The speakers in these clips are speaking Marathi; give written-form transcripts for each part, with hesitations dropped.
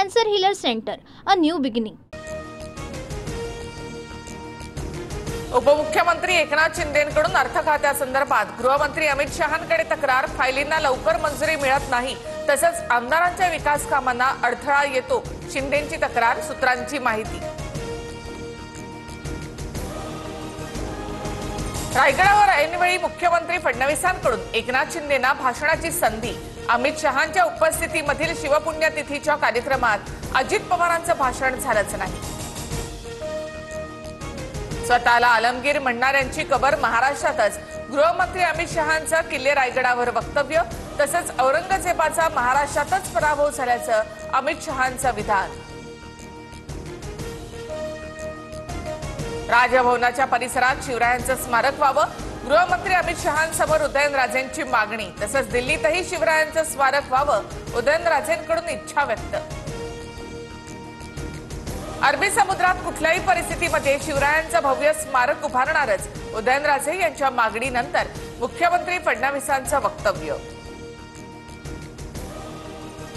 Cancer Healer Center, a new beginning. उपमुख्यमंत्री एकनाथ शिंदेंकडून अर्थ खात्यासंदर्भात गृहमंत्री अमित शहांकडे तक्रार. फायलींना लवकर मंजुरी मिळत नाही, तसंच आमदारांच्या विकास कामांना अडथळा येतो. शिंदेंची तक्रार, सूत्रांची माहिती. रायगडावर ऐनवेळी मुख्यमंत्री फडणवीसांकडून एकनाथ शिंदेंना भाषणाची संधी. अमित शहांच्या उपस्थितीमधील शिवपुण्यतिथीच्या कार्यक्रमात अजित पवारांचं भाषण झालंच नाही. स्वतःला आलमगीर म्हणणाऱ्यांची कबर महाराष्ट्रातच. गृहमंत्री अमित शहांचं किल्ले रायगडावर वक्तव्य, तसंच औरंगजेबाचा महाराष्ट्रातच पराभव झाल्याचं अमित शहांचं विधान. राजभवनाच्या परिसरात शिवरायांचं स्मारक व्हावं, गृहमंत्री अमित शहांसमोर उदयनराजेंची मागणी. तसंच दिल्लीतही शिवरायांचं स्मारक व्हावं, उदयनराजेंकडून इच्छा व्यक्त. अरबी समुद्रात कुठल्याही परिस्थितीमध्ये शिवरायांचं भव्य स्मारक उभारणारच, उदयनराजे यांच्या मागणीनंतर मुख्यमंत्री फडणवीसांचं वक्तव्य.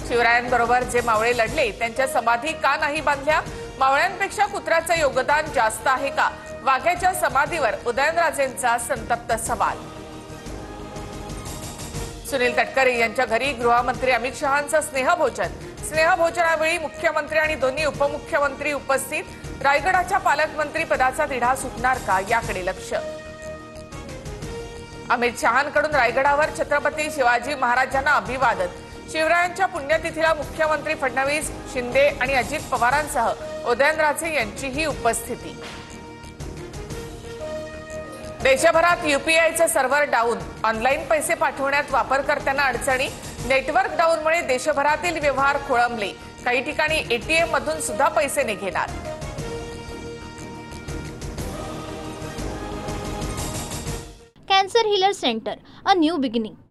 शिवरायांबरोबर जे मावळे लढले त्यांच्या समाधी का नाही बांधल्या? मावळ्यांपेक्षा कुत्र्याचं योगदान जास्त आहे का? वाघ्याच्या समाधीवर उदयनराजेंचा संतप्त सवाल. सुनील तटकरे यांच्या घरी गृहमंत्री अमित शहांचं स्नेहभोजन. स्नेहभोजनावेळी मुख्यमंत्री आणि दोन्ही उपमुख्यमंत्री उपस्थित. रायगडाच्या पालकमंत्री पदाचा तिढा सुटणार का, याकडे लक्ष. अमित शहांकडून रायगडावर छत्रपती शिवाजी महाराजांना अभिवादन. शिवरायांच्या पुण्यतिथीला मुख्यमंत्री फडणवीस, शिंदे आणि अजित पवारांसह उदयनराजे यांचीही उपस्थिती. देशभरात यूपीआयचं सर्व्हर डाऊन. ऑनलाईन पैसे पाठवण्यात वापरकर्त्यांना अडचणी. नेटवर्क डाऊनमुळे देशभरातील व्यवहार खोळंबले. काही ठिकाणी एटीएम मधून सुद्धा पैसे निघेनात. Cancer Healer Center, a new beginning.